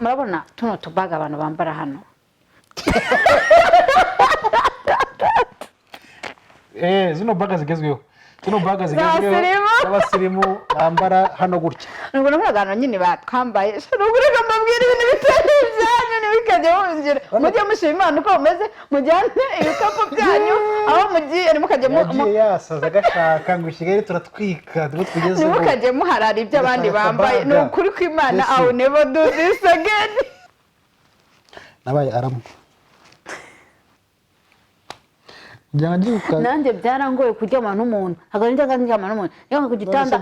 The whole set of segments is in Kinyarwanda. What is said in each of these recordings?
murabona tuno tubaga abantu bambara hano zino baga zigezweho abasirimu bambara hano gutya nubwo n'abagano nyine batwambaye n'ugurega mbabwira ibintu bitari ibyanyu ntibikajye mubinjira mujye mushima Imana uko mumeze mujyane ibikapu byanyu aho mugiye ntimukajye yagiye yasaza agashaka ngo Kigali turatwika tugeze ntimukajye muharara ibyo abandi bambaye ni ukuri kw'Imana I will never do this again nabaye aramu nanjye byarangoye kuryama n'umuntu ntabwo njya ndyama n'umuntu niyo ku gitanda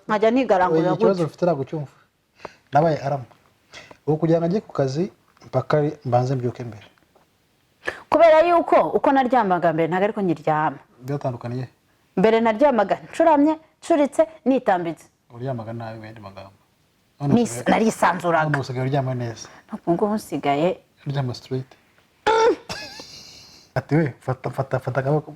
nkajya nigarangurira gutya ikibazo mfite ntabwo cyumva nabaye aramu ubu kugira ngo njye ku kazi mpaka mbanze mbyuke mbere kubera yuko uko naryamaga mbere ntabwo ariko nyiryama byatandukaniye mbere naryamaga ncuramye ncuritse nitambitse uryamaga nabi wende magambo narisanzuraga none usigaye uryama neza ubwo nsigaye uryama straight ati we fata akaboko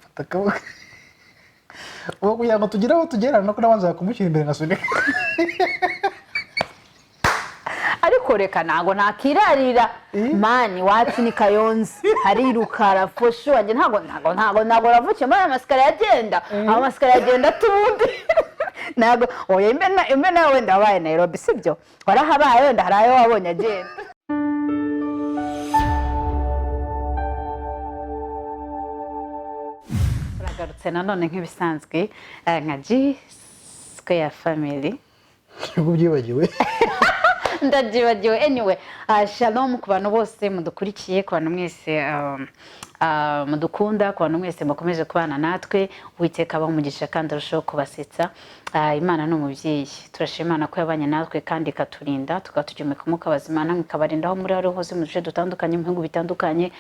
ubu kugira ngo tugire aho tugera nuko nabanza kumushyira imbere ngasunika ariko reka ntago nakirarira mani watsi ni Kayonza hariruka arafoshe wanjye ntago ravukiye muri aya masikara yagenda aho masikara yagenda tundi ntago oya imbe nawe wenda wabaye Nairobi sibyo warahabaye wenda hari ayo wabonye agenda turagarutse nanone nk'ibisanzwe nka Square Family ubwo byibagiwe ndabyibagiwe anyway shalom ku bantu bose mudukurikiye ku bantu mwese mudukunda ku bantu mwese mukomeje kubana natwe Uwiteka abamugisha kandi arushaho kubasetsa Imana ni umubyeyi turashima Imana ko yabanye natwe kandi ikaturinda tukatujyomeka umwuka w'abazima namwe ikabarinda aho muri ari hose mu duce dutandukanye mu bihugu bitandukanye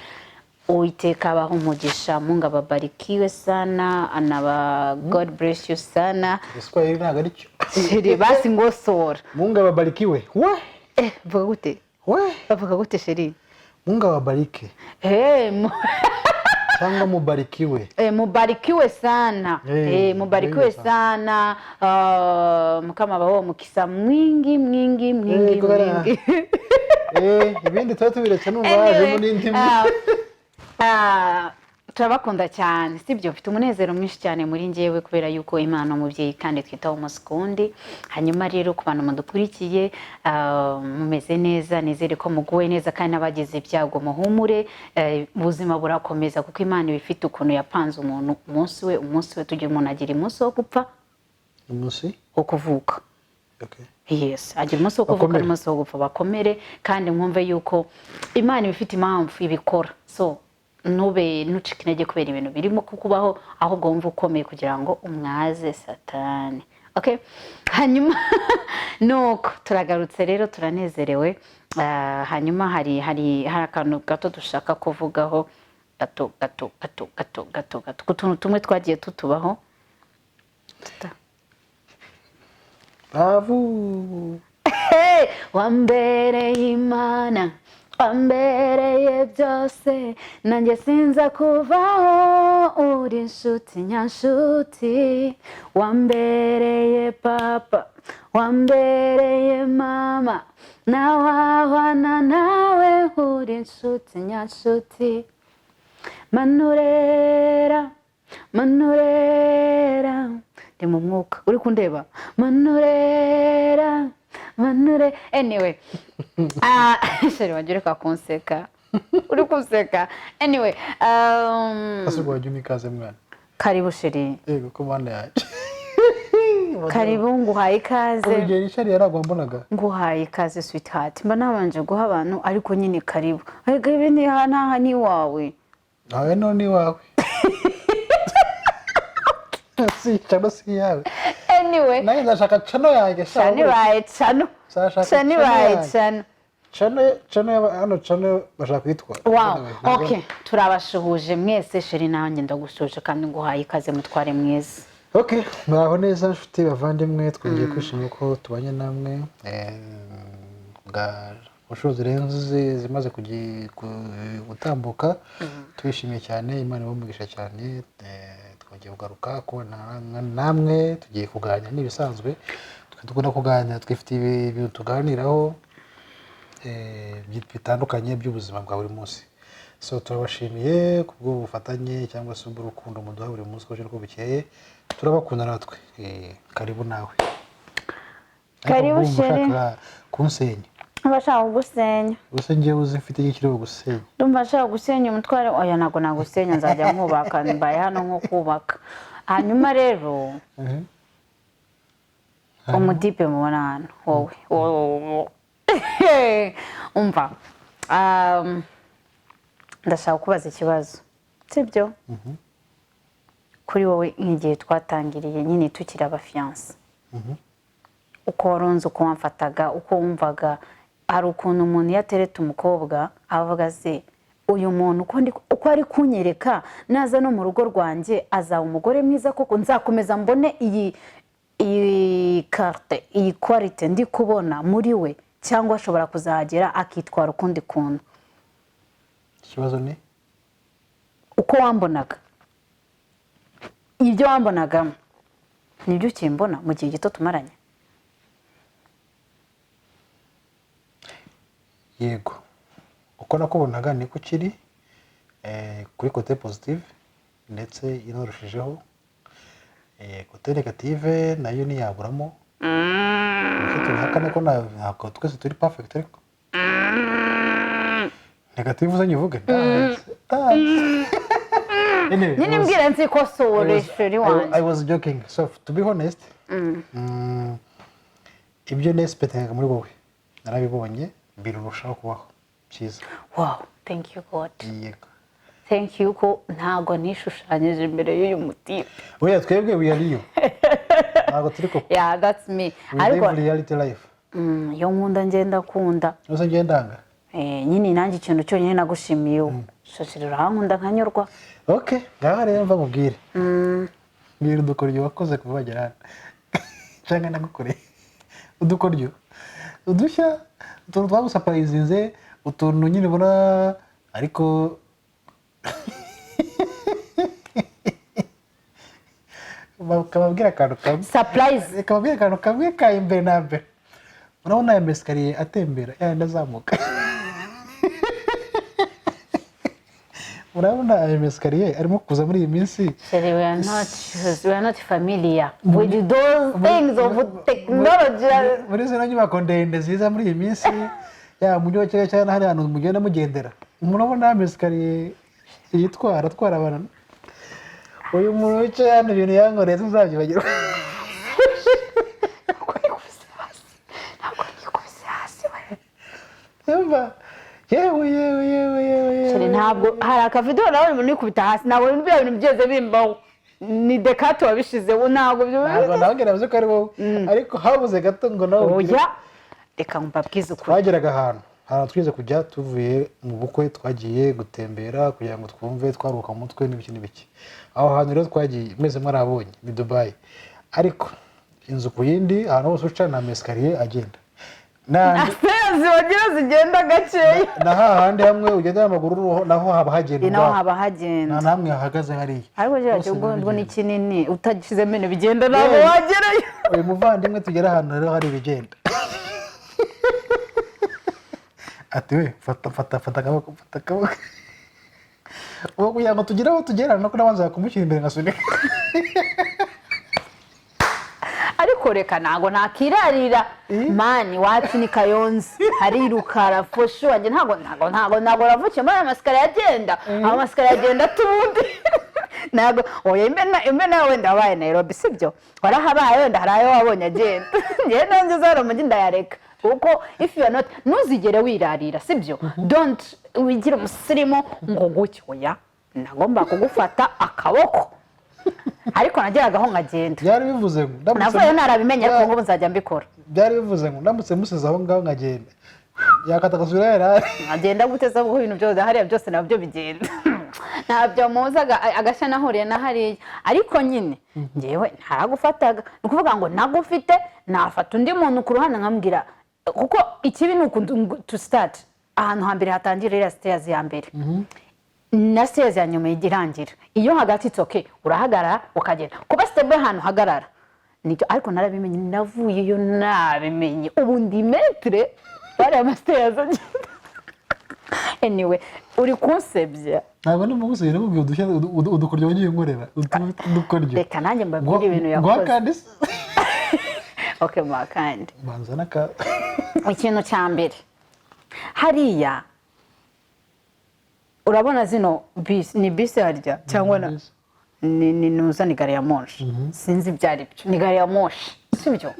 Uwiteka abaho umugisha Mungu ababarikiwe sana anaba God bless you sana Iswahili ntago ari cyo shiri basi ngosora Mungu ababarikiwe vuga gute bavuga gute shiri Mungu awabariki cyangwa mubarikiwe mubarikiwe sana mubarikiwe sana mukama abaho mukisa mwingi ibindi tuba tubiretse numva hajemo n'indi turabakunda cyane sibyo mfite umunezero mwinshi cyane muri njyewe kubera yuko Imana umubyeyi kandi twitaho umunsi kundi hanyuma rero ku bantu mudukurikiye mumeze neza nizere ko muguwe neza kandi n'abagize ibyago muhumure ubuzima burakomeza kuko Imana ibifite ukuntu yapanze umuntu umunsi we tugiye umuntu agira umunsi wo gupfa umunsi wo kuvuka yes agira umunsi wo kuvuka n'umunsi wo gupfa bakomere kandi mwumve yuko Imana ibifite impamvu ibikora so ntucike intege kubera ibintu birimo kukubaho ahubwo wumva ukomeye kugira ngo umwaze satani hanyuma nuko turagarutse rero turanezerewe hanyuma hari akantu gato dushaka kuvugaho gato ku tuntu tumwe twagiye tutubaho wambereye Imana wambereye byose nanjye sinza kuvaho uri inshuti nyanshuti wambereye papa wambereye mama nawabana nawe uri inshuti nyanshuti manurera ndi mu mwuka uri kundeba manurera anyway sheri wajureka kunseka uri kunseka anyway Kasubwa wajumi kaze mwana karibu sheri yego ko bana yaje karibu nguhaye ikaze urugero ishari yaragwambonaga nguhaye ikaze sweetheart mba nabanje guha abantu ariko nyine karibu ariko ibi ni hana ni wawe nawe none wawe si chano si yawe anyway naye ndashaka chano yanjye chani baye chano chano bashaka kwitwa wow okay turabashuhuje mwese sheri nanjye ndagushuje kandi nguhaye ikaze mutware mwiza okay muraho neza nshuti bavandimwe twongeye kwishimira ko tubanye namwe inshuro zirenze zimaze gutambuka twishimiye cyane Imana ibamugisha cyane twongeye kugaruka kubona namwe tugiye kuganira n'ibisanzwe dukunda kuganira twifite ibintu tuganiraho bitandukanye by'ubuzima bwa buri munsi. So turabashimiye kubw'ubufatanye cyangwa se ubw'urukundo muduha buri munsi uko bukeye. Turabakunda natwe. Karibu nawe. Karibu sheri. Kunsenya. Bashaka gusenya. Gusa ngewe uzi mfite igikiro gusenya. Ndumva ashaka gusenya umutware oya nago nagusenya nzajya nkubaka mbaye hano nko kubaka. Hanyuma rero umudipe mubona hano wowe. Umva. Ndashaka kubaza ikibazo. Sibyo? Kuri wowe nk'igihe twatangiriye nyine tukiri abafiance. Uko waronze uko wamfataga uko wumvaga hari ukuntu umuntu yatereta umukobwa avuga se uyu muntu uko ari kunyereka naza no mu rugo rwanjye azaba umugore mwiza koko nzakomeza mbone iyi carte iyi quality ndi kubona muri we cyangwa ashobora kuzagera akitwara ukundi kuntu. Ikibazo ni uko wambonaga ibyo wambonagamo nibyo ukimbona mu gihe gito tumaranye. Yego uko nakubonaga niko kiri kuri côté positive ndetse inarushijeho côté negative nayo niyaburamo hakane ko ntabwo twese turi perfect ariko negative uzanye uvuge Nini mbwira nzi ko sore sheri wanjye. I was joking, so to be honest ibyo nespectinga muri wowe narabibonye birushaho kubaho cyiza. Wow, thank you God. Yego. Thank you ko ntago nishushanyije imbere y'uyu mutima. Oya twebwe we are you. Ntago turi ko. Yeah, that's me. Ariko reality life. Yo nkunda ngenda kunda. Uzo ngendanga. Nyine nanjye ikintu cyo nyine nagushimiye. Shoshirira hankunda nkanyorwa. Okay, ngaha rero mva mubwire. Mbwira udukoryo wakoze kuvugana. Cyangwa nagukoreye. Udukoryo. Udushya utuntu twagusurprisinze utuntu nyine ubona ariko bakababwira akantu kamwe surprise bakababwira akantu kamwe ka imbere na mbere urabona ya mesikariye atembera yandi azamuka urabona ya mesikariye arimo kuza muri iyi minsi. we are not familiar with those things of technology. Muri zino nyubako ndende ziza muri iyi minsi ya mujyi wa Kigali cyane hari ahantu mugenda mugendera murabona ya mesikariye yitwara abantu. Uyu muntu wicaye hano ibintu yankoreye tuzabyibagirwa. Yewe. Ntabwo hari akavidewo nawe umuntu nikubita hasi ntabwo ibintu byose bimbaho ni Dekato wabishizeho ntabwo nabwira ko ari wowe ariko habuze gato ngo nawe oya reka mbabwize ukuri. Twageraga ahantu twize kujya tuvuye mu bukwe twagiye gutembera kugira ngo twumve twaruka mu mutwe n'ibiki aho hantu rero twagiye mwese mwarabonye ni Dubai ariko inzu ku yindi ahantu hose uca na mesikariye agenda zibagira zigenda gakeya na hahandi hamwe ugenda n'amaguru naho haba hagenda naho haba hagenda nta namwe hahagaze hariya ariko cyo ni kinini utagishizemo ibintu bigenda ntabwo wagerayo. uyu muvandimwe tugera ahantu rero hari ibigenda ati we fata akaboko ubu kugira ngo tugere aho tugera no kunabanza kumushyira imbere nkasunika ariko reka ntago nakirarira mani wacu ni Kayonzi harirukara fosho wanjye ntago ravukiye muri amasikara yagenda amasikara yagenda tubundi ntago oya imbe nawe wenda wabaye Nairobi sibyo warahabaye wenda hari ayo wabonye agenda njye nanjye zara umujyi ndayareka kuko if you are not ntuzigere wirarira sibyo don't wigire umusirimu ngo gucyo oya nagomba kugufata akaboko ariko nageragaho nkagenda. Byari bivuze ngo navuye narabimenya ariko ngo nzajya mbikora. Byari bivuze ngo ndamutse musize aho ngaho nkagenda yakata gasubira yari agenda guteza ubwo ibintu byose hariya byose nabyo bigenda ntabyo muzaga agashya nahuriye na hariya ariko nyine ngewe ntaragufataga ukuvuga ngo nagufite nafata undi muntu ku ruhande nkambwira kuko ikibi ni to start ahantu hambere hatangira iriya stairs ya mbere na stairs ya nyuma igirangira iyo hagati it's okay urahagarara ukagenda kuba step ahantu hagarara nicyo ariko narabimenye navuye yo nabimenye ubu ndi metre ariya masitezi anyway uri kunsebya ntabwo ni mu gusubira kubwira udushya udukoryo wagiye nkorera udukoryo reka nanjye mbabwire ibintu yakoze kandi okay kandi banza naka ikintu cya mbere hariya urabona zino bisi ni bisi harya cyangwa ni nuza ni gari ya moshi sinzi ibyari byo ni gari ya moshi sibyo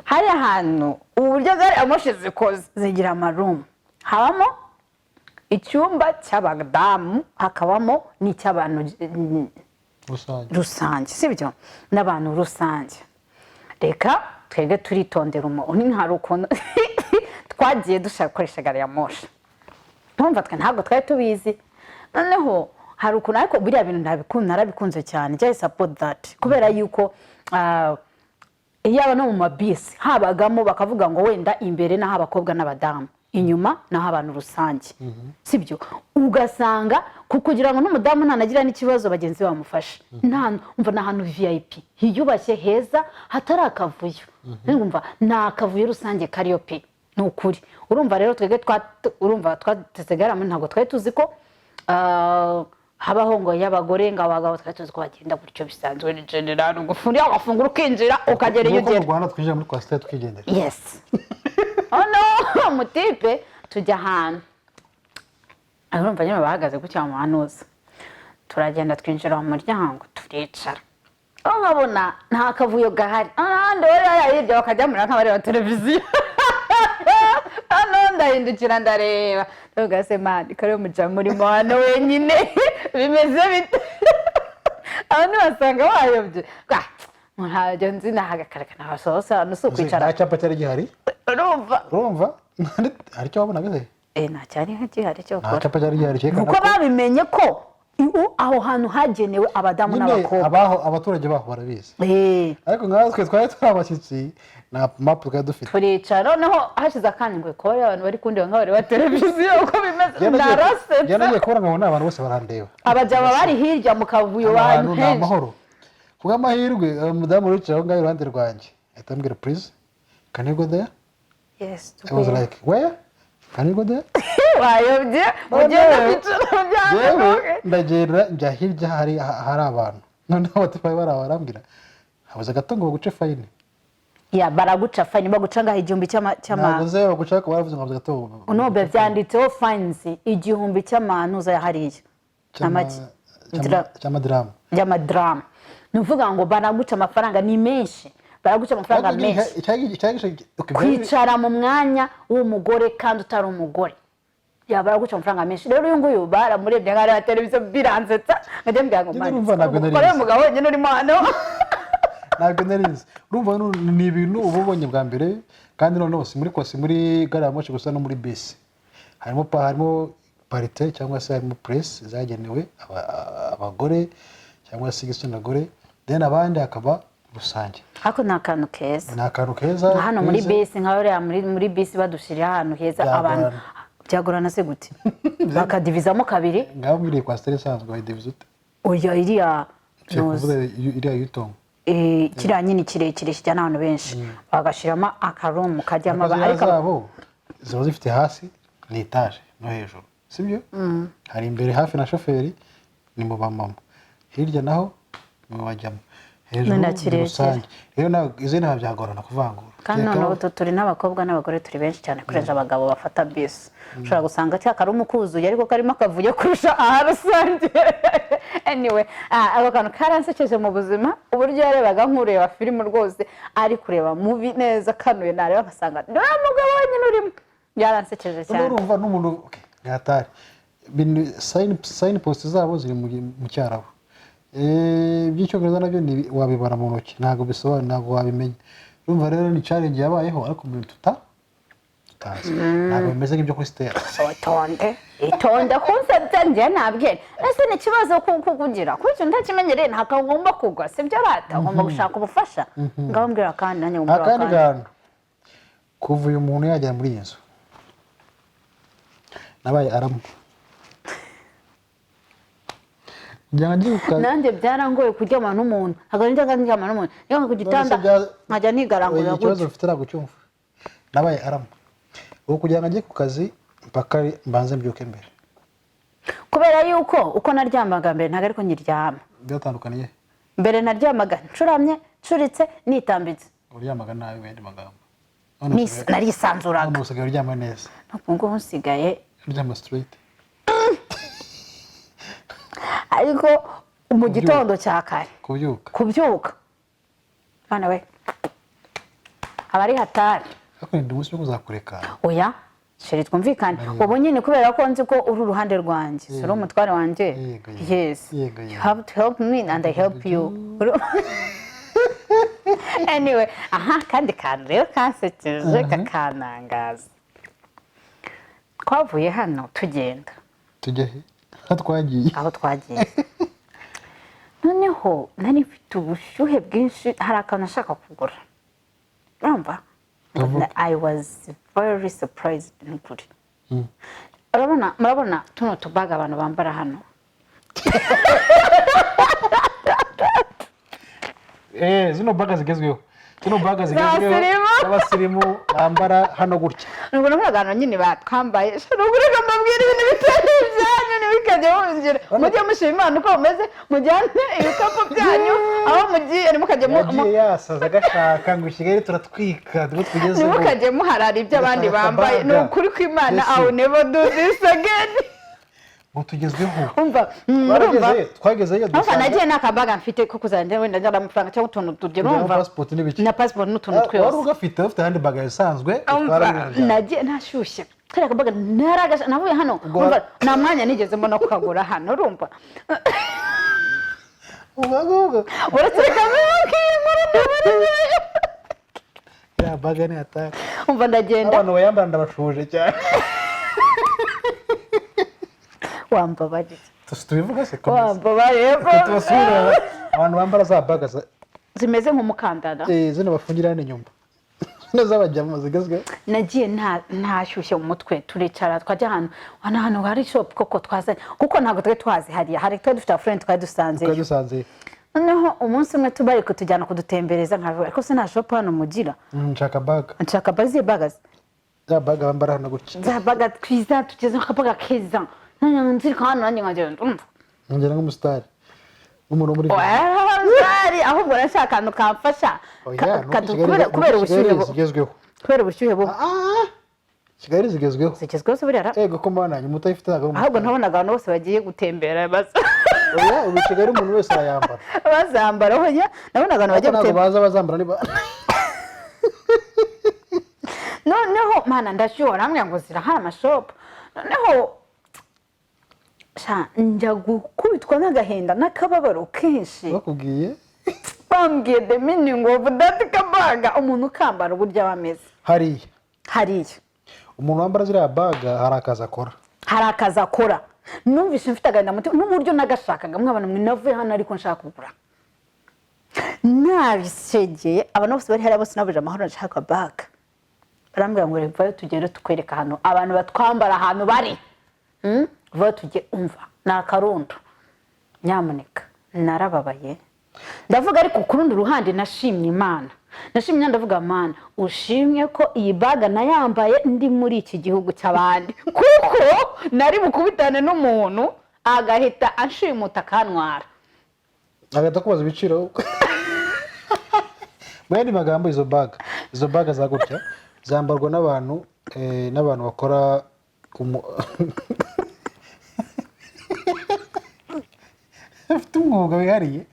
hari ahantu uburyo gari ya moshi zikoze zigira amarumu habamo icyumba cy'abadamu hakabamo n'icy'abantu rusange sibyo n'abantu rusange reka twebwe turitondera umuntu hari ukuntu twagiye dushaka gukoresha gari ya moshi mpamvu twe ntabwo twari tubizi noneho hari ukuntu ariko biriya bintu narabikunze cyane just support that kubera yuko iyaba no mu mabisi habagamo bakavuga ngo wenda imbere naho abakobwa n'abadamu inyuma naho abantu rusange sibyo ugasanga kugira ngo n'umudamu ntanagira n'ikibazo bagenzi bamufashe umva n'ahantu VIP hiyubashye heza hatari akavuyo urumva nta kavuyo rusange kariyo pe nukuri urumva rero twege urumva twatezegaramo ntabwo twari tuzi ko habaho ngo y'abagore ngo abagabo twari tuzi ko bagenda gutyo bisanzwe ni general ugufundira agafungura ukinjira ukagera iyo ugera Rwanda twinjira muri kwasiteri tukigendera yes no mutipe tujya ahantu urumva nyine bahagaze gutya mu hanuza turagenda twinjira mu muryango turicara nkabona nta kavuyo gahari ahandi wari hirya bakajya muri nk'abareba televiziyo hano ndahindukira ndareba ntugase mani kare muca murimo hano wenyine bimeze bite abantu basanga wayobye ntabyo nzi nahagakaraka nabasohose hano si ukwicara nta cyapa cyari gihari urumva hari icyo wabona geze nta cyari gihari cyo nta cyapa cyari gihari cyerekana nuko babimenye ko aho hantu hagenewe abadamu n'abakobwa abaturage baho barabizi ariko nkatwe twari turi abashyitsi na mapu twari dufite turicara noneho hashize akanya ngo kore abantu bari kundeba nk'abareba televiziyo uko bimeze narasetse yanagiye kubona ngo abantu bose barandeba abajama bari hirya mu kavuyo bantu henshi amahoro kubw'amahirwe umudamu wicaye aho ngaho iruhande rwanjye ahita ambwira please can you go there yes I was like where can you go there wayobye ugenda kwicara byane ndagenda njya hirya hari abantu noneho batifaye barambwira habuze gato ngo baguce fine ya baraguca fine baguca ngaho igihumbi ntabwo ze baguca ko baravuze ngo habuze gato no be byanditseho fines igihumbi cy'amanuza ya hariya cy'amadrama nuvuga ngo baraguca amafaranga ni menshi baraguca amafaranga menshi kwicara mu mwanya w'umugore kandi utari umugore baraguca amafaranga menshi rero uyu nguyu baramurebye nk'ari ya televiziyo biranzetsa nkajya mbwira ngo mani ukore umugabo wenyine urimo hano ntabwo narizi urumva ni ibintu uba ubonye bwa mbere kandi noneho si muri gari ya moshi gusa no muri bisi harimo parite cyangwa se harimo puresi zagenewe abagore cyangwa se igitsina gore then abandi hakaba rusange ariko ni akantu keza ni akantu keza hano muri bisi nka bariya muri bisi badushyirira ahantu heza abantu byagorana se gute bakadivizamo kabiri ngaho mwiriye kwasiteri isanzwe bayidiviza ute oya iriya yutongo kiriya nyine kirekire kijyana abantu benshi bagashyiramo akarumu kajyamo ariko zabo ziba zifite hasi ni etaje no hejuru sibyo hari imbere hafi na shoferi ni mu bamama hirya naho mu bajyamo hejuru ni rusange rero nawe izi ntabwo byagorana kuvangura kandi noneho turi n'abakobwa n'abagore turi benshi cyane kurenza abagabo bafata bisi ushobora gusanga cyakarumu kuzuye ariko karimo kavuye kurusha aha rusange anyway ako kantu karansekeje mu buzima uburyo yarebaga nk'ureba filime rwose ari kureba mubi neza kanuye nareba nkasanga ni wa mugabo wenyine urimo yaransekeje cyane urumva n'umuntu yatari sayini posite zabo ziri mu cyarabu iby'icyongereza nabyo wabibara mu ntoki ntabwo bisobanura ntabwo wabimenya urumva rero ni challenge yabayeho ariko mu tutazi ntabwo bimeze nk'ibyo kuri sitera itonde kunsebya njye nabwira ese ni ikibazo kukugira kuko ntakimenyereye ntabwo ngomba kugwa sibyo rata ngomba gushaka ubufasha ngaho mbwira kandi nanjye ngomba akandi kantu kuva uyu muntu yagera muri iyi nzu nabaye aramu nanjye byarangoye kuryama n'umuntu ntabwo njya ndyama n'umuntu niyo ku gitanda nkajya nigarangurira gutya ikibazo ufite ntabwo cyumva nabaye aramu ubu kugira ngo ajye ku kazi mpaka mbanze mbyuke mbere. kubera yuko uko naryamaga mbere ntabwo ariko nyiryama. Byatandukaniye? Mbere naryamaga ncuramye ncuritse nitambitse. Uryamaga nabi wende magambo. Narisanzuraga. None usigaye uryama neza? Nubwo nsigaye uryama straight. Ariko mu gitondo cya kare kubyuka bana we abari hatari ariko ndi umunsi wo kuzakureka. Oya sheri twumvikane ubu nyine kubera ko nzi ko uri uruhande rwanjye suri umutware wanjye. Yes, you have to help me and I help you. Anyway, kandi kantu rero kansekeje kakanangaza. Twavuye hano tugenda tujya he? Aho twagiye noneho nari mfite ubushyuhe bwinshi, hari akantu nashaka kugura urumva. I was very surprised n'ukuri. Murabona tuno tubaga abantu bambara hano zino baga zigezweho abasirimu bambara hano gutya. Nubwo navuga nyine batwambaye nubwo mbabwira ibintu bitari ibyanyu ntibikajye wongera mujye mushima Imana uko mumeze mujyane ibikapu byanyu aho mugiye ntimukajye yagiye yasaza agashaka ngo Kigali turatwika tuba tugezeho ntimukajye muharara ibyo abandi bambaye. Ni ukuri kw'Imana I will never do this again. Tugezweho umva twagezeyo nagiye n'akabaga mfite ko kuzajya wenda njyana amafaranga cyangwa utuntu tugera umva na passport n'utuntu twose wari ugafite handi baga isanzwe nagiye nashyushye kare akabaga naragasha navuye hano umva nta mwanya nigeze mbona kukagura hano urumva uretse kamera k'inkuru ya baga ni atari umva ndagenda abantu bayambara ndabashuje cyane. Wambabarira tubivuga se ko wambabarira tubasura abantu bambara za baga zimeze nk'umukandara zino bafungira hano inyuma neza bajyamo zigezwe. Nagiye ntashyushye mu mutwe turicara twajya hano hari shop koko twazanye kuko ntabwo twari twazi hari twari dufite friend twari dusanze. Noneho umunsi umwe tubari kutujyana kudutembereza nkavuga ariko se nta shop hano mugira. Nshaka baga za baga bambara hano gutya za baga twiza tugeze akabaga keza nzi kandi nanjye nkagenda umva ngera nk'umusitari n'umuntu muri ahubwo nashaka akantu kamfasha kubera ubushyuhe bubi. Kigali zigezweho se buriya yego ko mbana nyuma utayifite ahubwo ntabonaga abantu bose bagiye gutembera ubu Kigali umuntu wese arayambara bazambara hoya nabonaga abantu bagiye gutembera bazambara niba noneho mana ndashyuha namwe ngo zirahari amashopu noneho njya gukubitwa n'agahinda n'akababaro kenshi. Bakubwiye bambwiye the meaning of that kabaga umuntu ukambara uburyo bameze hariya umuntu wambara ziriya baga hari akazi akora numvise mfite agahinda mutima n'uburyo nagashakaga mwabana mwe navuye hano ariko nshaka kugura nabisegeye abantu bose bari hariya bose nabuje amahoro nshaka baga barambwira ngo revayo tugende tukwereka hano abantu batwambara ahantu bari vuba tujye umva ni akarundo nyamuneka narababaye ndavuga ariko ku rundi ruhande nashimye Imana ndavuga Mana ushimye ko iyi baga nayambaye ndi muri iki gihugu cy'abandi kuko nari bukubitane n'umuntu agahita anshimuta akantwara agahita kubaza ibiciro mwene magambo izo baga za gutya zambarwa n'abantu bakora afite umwuga wihariye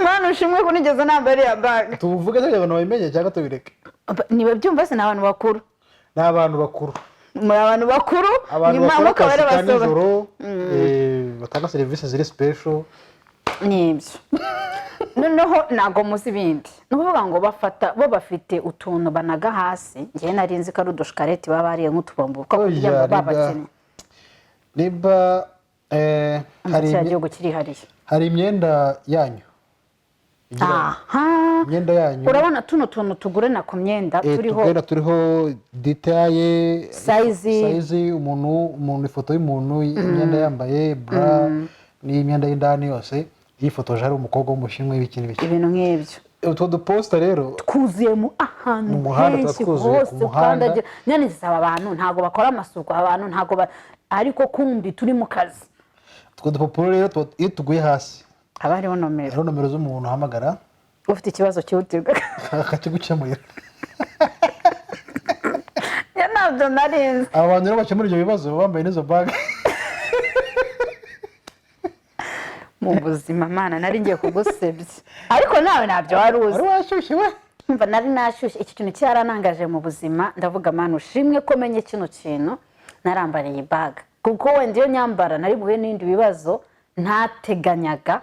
Mana ushimwe ko nigeze nambara ya baga tuvuge se abantu babimenye cyangwa tubireke niba byumva se n'abantu bakuru muri abantu bakuru nyuma mu kabare basoba batanga serivisi ziri special nibyo noneho nago muzi ibindi nukuvuga ngo bafite utuntu banaga hasi ngiye narinzi ko ari udushikareti baba bariye nk'utubombo ko kugira ngo babakene niba hari imyenda yanyu imyenda yanyu urabona tuno tuntu tugurana ku myenda turiho detaye size umuntu ifoto y'umuntu imyenda yambaye bra n'imyenda y'indani yose yifotoje ari umukobwa w'umushinwa ibiki n'ibiki ibintu nk'ibyo utwo duposita rero twuzuye mu ahantu henshi hose ukandagira nyine zisaba abantu ntabwo bakora amasuku abantu ntabwo ariko kumbi turi mu kazi utwo dupapuro rero iyo tuguye hasi haba hariho nomero z'umuntu uhamagara ufite ikibazo cyihutirwa akakigukemurira ntabyo narinzi aba bantu rero bakemura ibyo bibazo bambaye n'izo bage mu buzima mana nari ngiye kugusebya ariko nawe ntabyo wari uzi wari washyushye we mva nari nashyushye iki kintu cyaranangaje mu buzima ndavuga mana ushimwe ko menye kino kintu narambariye baga kuko wenda iyo nyambara nari buhe n'ibindi bibazo ntateganyaga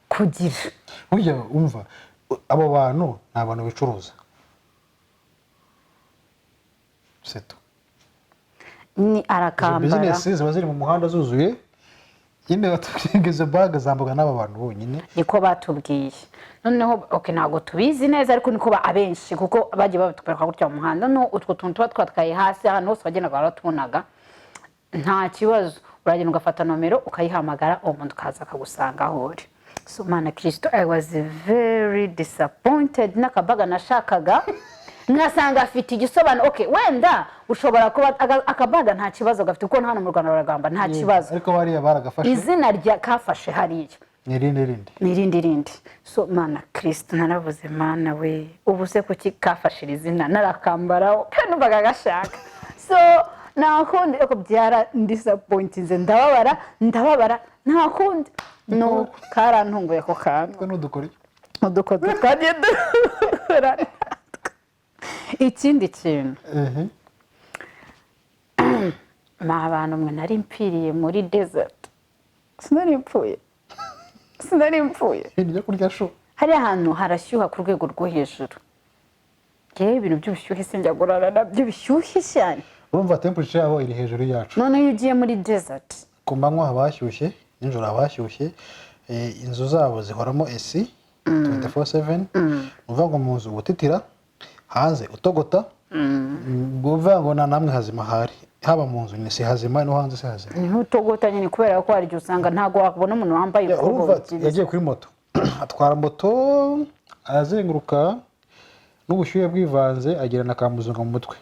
kugira burya umva abo bantu ni abantu bicuruza seto ni arakambara bizinesi ziba ziri mu muhanda zuzuye nyine batubwira izo baga zambuka n'aba bantu bonyine niko batubwiye noneho ntabwo tubizi neza ariko niko abenshi kuko bagiye batwereka gutya mu muhanda no utwo tuntu tuba twatwaye hasi ahantu hose wagendaga baratubonaga nta kibazo uragenda ugafata nomero ukayihamagara uwo muntu ukaza akagusanga aho uri so mana Kristo I was very disappointed n'akabaga nashakaga nkasanga afite igisobanuro wenda ushobora kuba akabaga nta kibazo gafite kuko hano mu Rwanda baragamba nta kibazo ariko bariya baragafashe izina rya kafashe hariya nirindi so mana Kristo naravuze mana we ubu se kuki kafashira izina narakambaraho kandi numvaga gashaka so nakundi ariko byara disappointinze ndababara nakundi no karantunguye ko kantu n'udukore twagiye dukora ikindi kintu abantu mwe nari mpfiriye muri desert sinari mpfuye ibyo kurya sho hari ahantu harashyuha ku rwego rwo hejuru yewe ibintu by'ubushyuhe sinjya gurana nabyo bishyushye cyane urumva temperature yabo iri hejuru yacu noneho iyo ugiye muri desert ku manywa haba hashyushye nijoro haba hashyushye inzu zabo zihoramo AC 24/7 uvuga ngo mu nzu gutitira hanze utogota uvuga ngo nta namwe hazima hari haba mu nzu ni si hazima no hanze si hazima ni utogota nyine kubera ko hari igihe usanga ntabwo wakubona umuntu wambaye urumva yagiye kuri moto atwara moto arazenguruka n'ubushyuhe bwivanze agira na kamuzunga mu mutwe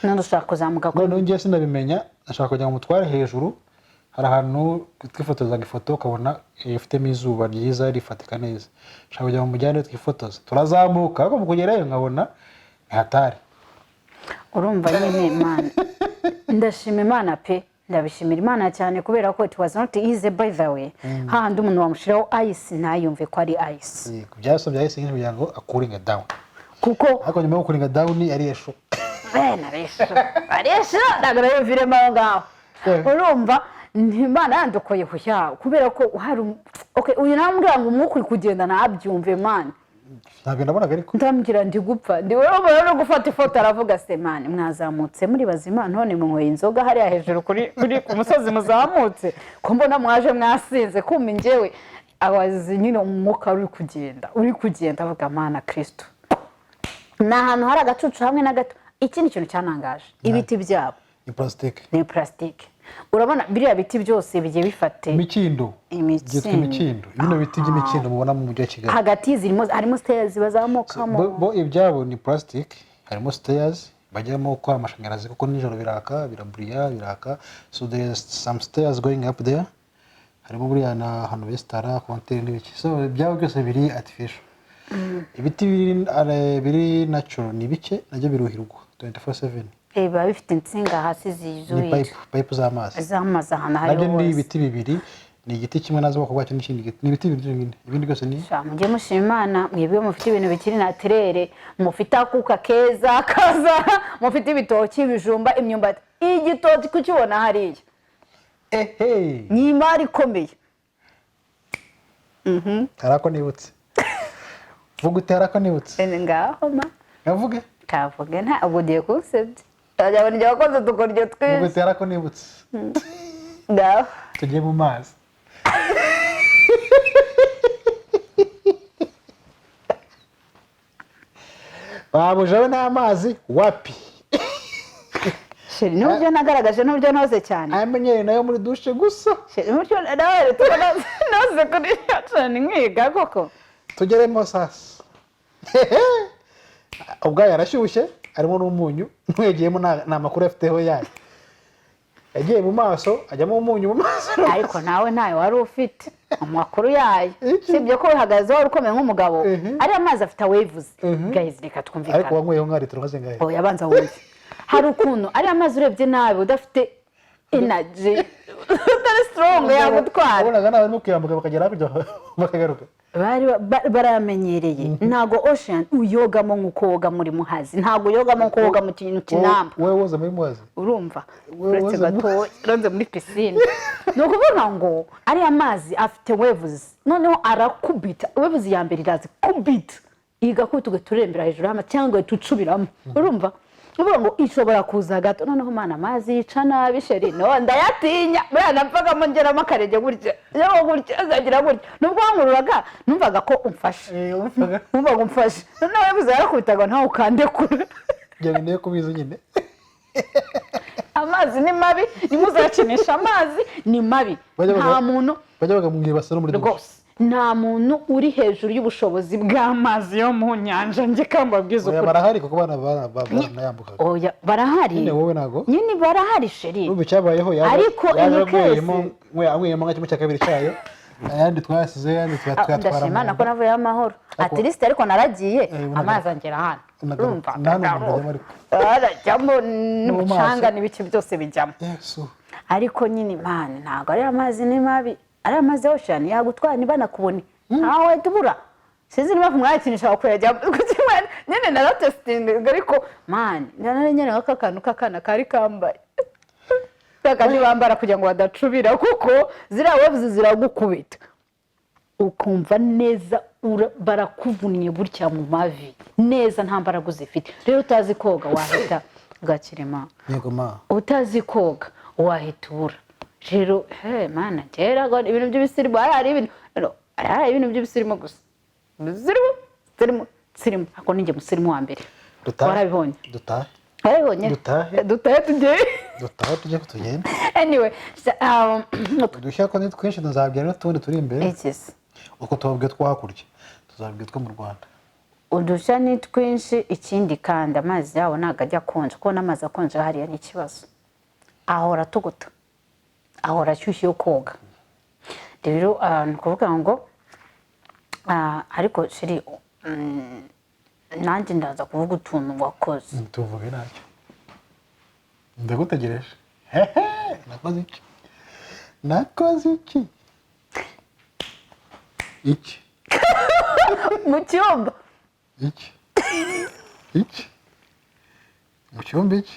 none ushaka kuzamuka none ngiye sinabimenya ashaka kujya mu mutware hejuru hari ahantu twifotozaga ifoto ukabona ifitemo izuba ryiza rifatika neza ashaka kujya mu mujyane twifotoza turazamuka ariko mu kugerayo nkabona ni hatari urumva nyine Imana ndashima Imana pe ndabishimira Imana cyane kubera ko it was not easy by the way handi umuntu wamushiraho ice ntayumve ko ari ice byasabye ice kugira ngo akuringa down kuko ariko nyuma yo kuringa down ari esho aresho nagara viremo ngaho urumva Imana yandokoye kuya kubera ko hari uyu nambwira ngo umwuka uri kugenda nabyumve man ntabwo nabonaga ariko ndambwira ndi gupfa ndi wowe no gufata ifoto aravuga se man mwazamutse muri bazima none munyweye inzoga hariya hejuru kuri ku musozi muzamutse ko mbona mwaje mwasinze kumbe njyewe abazi nyine umwuka uri kugenda avuga Mana Kristo ni ahantu hari agacucu hamwe na gato ikindi kintu cyanangaje ibiti byabo ni plastique urabona biriya biti byose bigiye bifate imikindo bino biti by'imikindo mubona mu mujyi wa Kigali hagati harimo stairs bazamukamo bo ibyabo ni plastic harimo stairs bajyamo gukora amashanyarazi kuko nijoro biraka so there is some stairs going up there harimo buriya na hano bestara container n'ibiki so ibyabo byose biri artificial ibiti biri natural ni bike nabyo biruhirwa 24/7 biba bifite insinga hasi zizuye pipe z'amazi ahantu hari nabyo ni ibiti bibiri ni igiti kimwe nazo bako bwacyo n'ikindi giti ni ibiti bibiri ibindi byose ni mujye mushima Imana mwebwe mufite ibintu bikiri naturere mufite akuka keza kaza mufite ibitoki ibijumba imyumbati igitoki kukibona hariya ni imari ikomeye harako nibutse vuga ute harako nibutse ngaho ma yavuge kavuge nta ubugiye kunsebye ajyabona ibyo wakoze dukoryo twese vuga ute harako nibutse ngaho tugiye mu mazi babujawe n'amazi wapi sheri n'uburyo nagaragaje n'uburyo noze cyane amenyereye nayo muri dushe gusa sheri n'uburyo nawe tubona noze kuri cyane nk'iga koko tugeremo sasa ubwo yarashyushye arimo n'umunyu mwegeyemo nta makuru afiteho yayo yagiye mu maso ajyamo umunyu mu maso ariko nawe ntayo wari ufite amakuru yayo sibyo ko uhagaze wari ukomeye nk'umugabo ari amazi afite wavuze guys reka twumvikane ariko wanyweyeho nka litiro maze ngahe oya banza wumve hari ukuntu ari amazi urebye nabi udafite energy utari strong yagutwara ubonaga nawe barimo kwiyambuka bakagera hakurya bakagaruka baramenyereye ntago ocean uyogamo nk'uko woga muri muhazi ntago uyogamo nk'uko woga mu kintu kinamba wowe woza muri muhazi urumva uretse gato ronze muri piscine no kuvuga ngo ari amazi afite waves noneho arakubita waves ya mbere irazi kubita igakubita ugaturembera hejuru y'amazi cyangwa tucubiramo urumva uvuga ngo ishobora kuza gato noneho mana amazi yica nabi sheri no ndayatinya bwana mpfaga mongeramo akarege gutya yo gutya azagira gutya nubwo wankururaga numvaga ko umfashe numvaga umfashe noneho yabuze yarakubitaga ntawe ukandekura byane kubizo nyine amazi ni mabi nimuzakinisha amazi ni mabi nta muntu bajya bagamubwira basara muri rwose nta muntu uri hejuru y'ubushobozi bw'amazi yo mu nyanja nge kambabwiza ukuri barahari kuko bana nayambukaga oya barahari nyine wowe nago nyine barahari sheri ubu cyabayeho ariko yagweyemo nka kimwe cya kabiri cyayo ayandi twasize yandi twatwara ndashimana ko navuye amahoro at least ariko naragiye amazi angera hano urumva arajyamo n'umucanga n'ibiki byose bijyamo ariko nyine imana ntabwo ari amazi ni mabi ari amazi ocean yagutwara niba nakubone ntawe tubura sinzi niba kumwakinisha bakuyajya nyine naratestinga ariko man nyine nk'akantu k'akana kari kambaye kandi bambara kugira ngo badacubira kuko ziriya waves ziragukubita ukumva neza barakuvunnye burya mu mavi neza nta mbaraga uzifite rero utazi koga wahita ugakirema yego ma utazi koga wahita ubura rero mana kera ibintu by'ibisirimu ari ibintu by'ibisirimu gusa sirimu ako ninjye musirimu wa mbere warabibonye warabibonye dutahe tujye kutugenda anyway udushya ko ni twinshi tuzabyara n'utundi turi imbere uko tubabwiye two hakurya tuzabwiye two mu Rwanda udushya ni twinshi ikindi kandi amazi yawo ntabwo ajya akonje kuko n'amazi akonje hariya ni ikibazo ahora tuguta ahora ashyushye yo koga rero ni ukuvuga ngo ariko shiri nanjye ndaza kuvuga utuntu wakoze tuvuge ntacyo ndagutegereje nakoze iki iki mu cyumba iki mu cyumba iki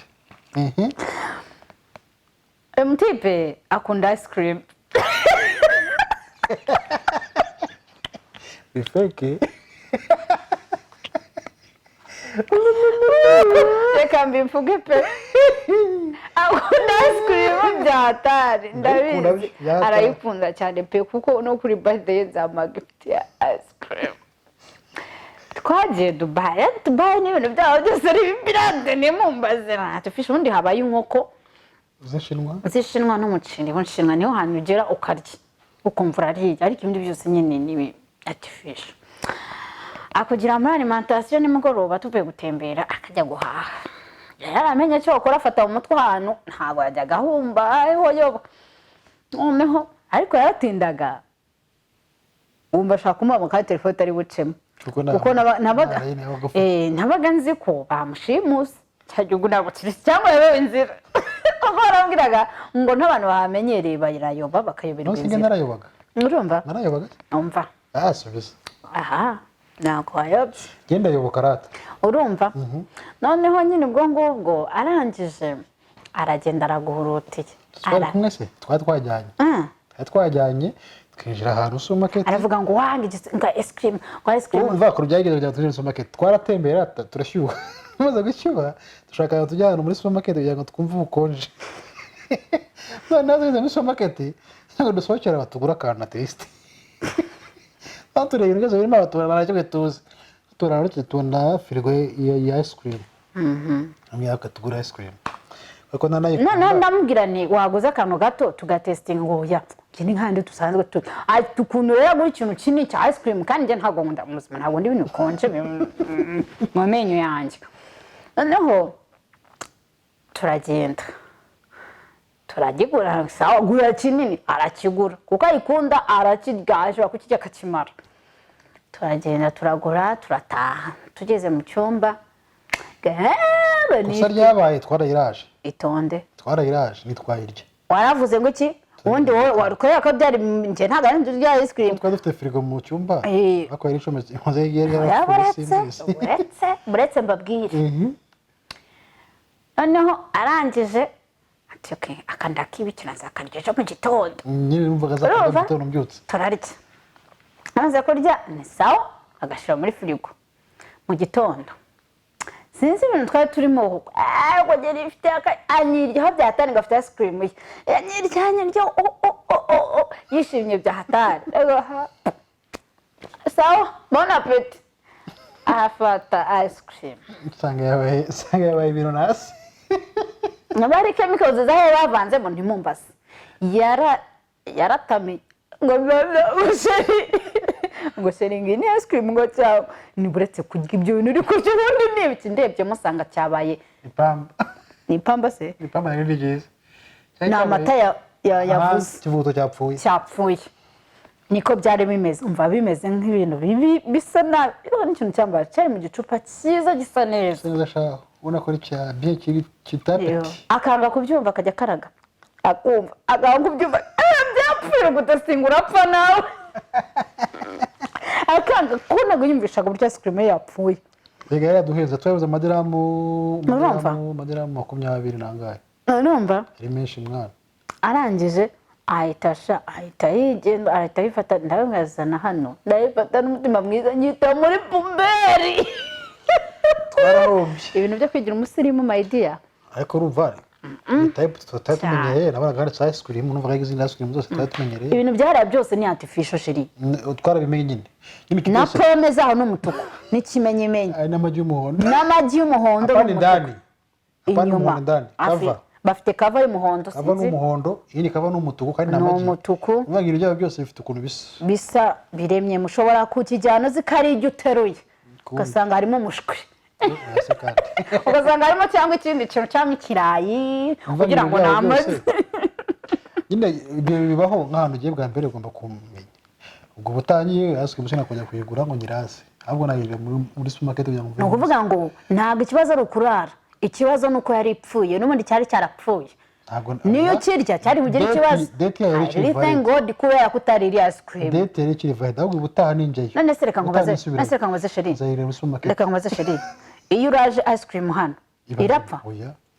mutipe akunda ice cream bifeke reka mbivuge pe akunda ice cream byatari ndabizi arayikunda cyane pe kuko no kuri birthday nzamaga ifite ya ice cream twagiye Dubai n'ibintu byabo byose ari birande nimumbaze natufishe ubundi habaye inkoko zishinwa n'umuceri w'unshinwa niho hantu ugera ukarya ukumva urariye ariko ibindi byose nyine nibi artificial akugira muri alimentation nimugoroba tuvuye gutembera akajya guhaha yaramenye cyo akora afata mu mutwe ahantu ntabwo yajyaga ahumba yoba noneho ariko yaratindaga umva ashaka kumuha ka telefone ari bucemo kuko nabaga nzi ko bamushimuze cyagihugu ntabwo kiri cyangwa yabewe inzira aho arambwiraga ngo n'abantu bamenyereye bayirayoba bakayoberwa inzira narayobaga urumva narayobaga umva subiza ntabwo wayobye genda yoboka rata urumva noneho nyine ubwo ngubwo arangije aragenda araguhurutiye twari kumwe se twajyanye twinjira ahantu supermarket aravuga ngo wanga ice cream umva ko byageze bya tuje supermarket twaratembera turashyuha maze gushyuha dushaka tujya ahantu muri supermarket kugira ngo twumve ubukonje nazo muri supermarket ngo dusohokera batugura akantu na taste tureba ibintu byose birimo abatura baracyo tuzi turarutse tunda firigo ya ice cream amwe akatugura ice cream ariko nanayikunda none ndamubwira ni waguze akantu gato tugatestinga ngo ya kindi nkandi dusanzwe tukuntu rero muri ikintu kinini cya ice cream kandi njye ntabwo nkunda mu buzima ntabwo ndi ibintu bikonje mu menyo yanjye noneho turagenda turagigura sawa gura kinini arakigura kuko ayikunda arakirya ashobora kukijya akakimara turagenda turagura turataha tugeze mu cyumba gusa ryabaye twarayiraje itonde twarayiraje ntitwayirya waravuze ngo iki ubundi wowe warukorera ko byari njye ntabwo ari inzu rya ice cream twari dufite firigo mu cyumba ariko yari icometse inkoze buretse mbabwire noneho arangije ati okay akanda kibikina zakarya cyo mu gitondo nyine numvaga zakarya mu gitondo mbyutse turarya amaze kurya ni sawa agashira muri firigo mu gitondo sinzi ibintu twari turimo kugera ifite anyiryaho byatani gafite ice cream anyirya yishimye byahatari sawa bon appétit afata ice cream usanga yabaye ibintu nasi nabari chemicals zahe bavanzemo ntimumbaze yaratamiye ngo seringi ni ice cream ngo cyangwa ni buretse kurya ibyo bintu uri kurya ubundi n'ibiki ndebye musanga cyabaye ipamba se ipamba yari nigeze ni amata yavuze ikivuguto cyapfuye niko byari bimeze umva bimeze nk'ibintu bibi bisa nabi n'ikintu cyambaye cyari mu gicupa cyiza gisa neza ubona ko ari cya bien kitapeti akanga kubyumva akajya karaga akumva akanga kubyumva byapfuye gudasinga urapfa nawe akanga kubona yumvishaga uburyo ice cream yapfuye rega yaraduhenze twabuze madiramu 20 nangahe numva ari menshi mwana arangije ahita yigenda ahita yifata ndabazana hano ndayifata n'umutima mwiza nyita muri pumberi twarahombye ibintu byo kwigira umusirimu my dear ariko urumva tutari tumenyereye nabonaga handitse ice cream numva ko izindi ice cream zose tutari tumenyereye ibintu byariya byose ni artificial sheri twarabimenye nyine na pome zaho n'umutuku n'ikimenyimenyi n'amagi y'umuhondo inyuma bafite kava y'umuhondo kava n'umuhondo iyi kava n'umutuku kandi n'amagi n'umutuku ibintu byabo byose bifite ukuntu bisa biremye mushobora kukijyana zikari ijya uteruye ugasanga harimo umushwi ugasanga harimo cyangwa ikindi kintu cyangwa ikirayi kugira ngo ni amagi nyine ibyo bibaho nk'ahantu ugiye bwa mbere ugomba kumenya ubwo butangiye hasi umusore akajya kuyigura ngo nyiraze ahubwo nayirira muri supermarket kugira ngo ni ukuvuga ngo ntabwo ikibazo ari ukurara ikibazo ni uko yari ipfuye n'ubundi cyari cyarapfuye niyo kirya cyari bugire ikibazo thank God kubera ko utari iriya ice cream date yari ikiri valid ahubwo ubutaha ninjyeyo none se reka nkubaze sheri reka nkubaze sheri iyo uraje ice cream hano irapfa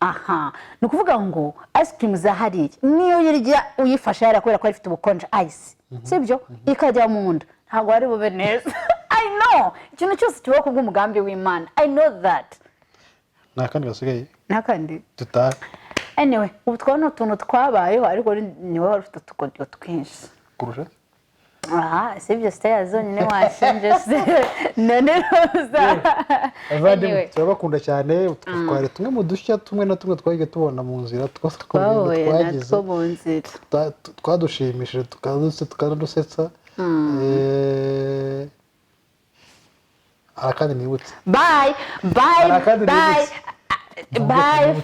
aha ni ukuvuga ngo ice cream zahariye niyo yirya uyifashe yari kubera ko ifite ubukonje ice sibyo ikajya mu nda ntabwo ari bube neza I know ikintu cyose kibaho kubw'umugambi w'Imana I know that nakandi gasigaye nakandi tutaha anyway ubu twabona utuntu twabayeho ariko ni wowe ufite utugodyo twinshi kurusha sibyo staya zonyine washenje none roza anyway turabakunda cyane twari tumwe mu dushya tumwe na tumwe twagiye tubona mu nzira twagize twadushimishije tukadusetsa arakandi nibutse bye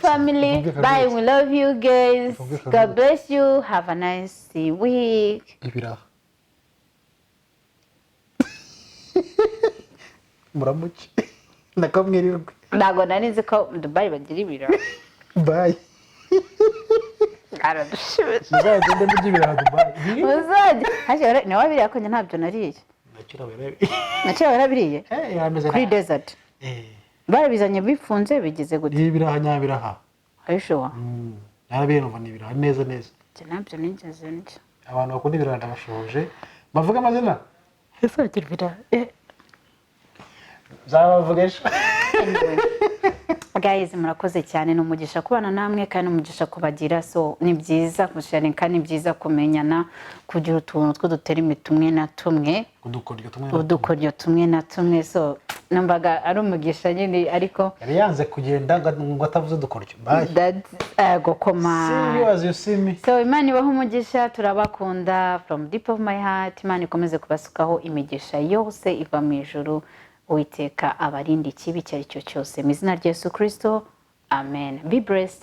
family bye we love you guys God bless you have a nice week ibiraha muramuke nakamwirirwe ntabwo nari nzi ko Dubai bagira ibiraha bye aradushubije muzagende mujye ibiraha Dubai muzajya nawe biriya ko ntabyo nariye nakira warabiriye kuri desert barabizanye bifunze bigeze gute ibiraha nyabiraha ayishowa narabirumva ni ibiraha neza nabyo nigeze ndya abantu bakunda ibiraha ndabashoje bavuga amazina ese agira ibiraha zabavuga ejo guys murakoze cyane n'umugisha kubana namwe kandi n'umugisha kubagira so ni byiza gusharinga ni byiza kumenyana kugira utuntu tw'udutera imitumwe na tumwe udukoryo tumwe na tumwe so numvaga ari umugisha nyine ariko yari yanze kugenda ngo atavuze udukoryo gukoma you see me so Imana ibaho umugisha turabakunda from deep of my heart Imana ikomeze kubasukaho imigisha yose iva mu ijuru Uwiteka abarindi ikibi icyo ari cyo cyose mu izina rya Yesu Kristo amen be blessed.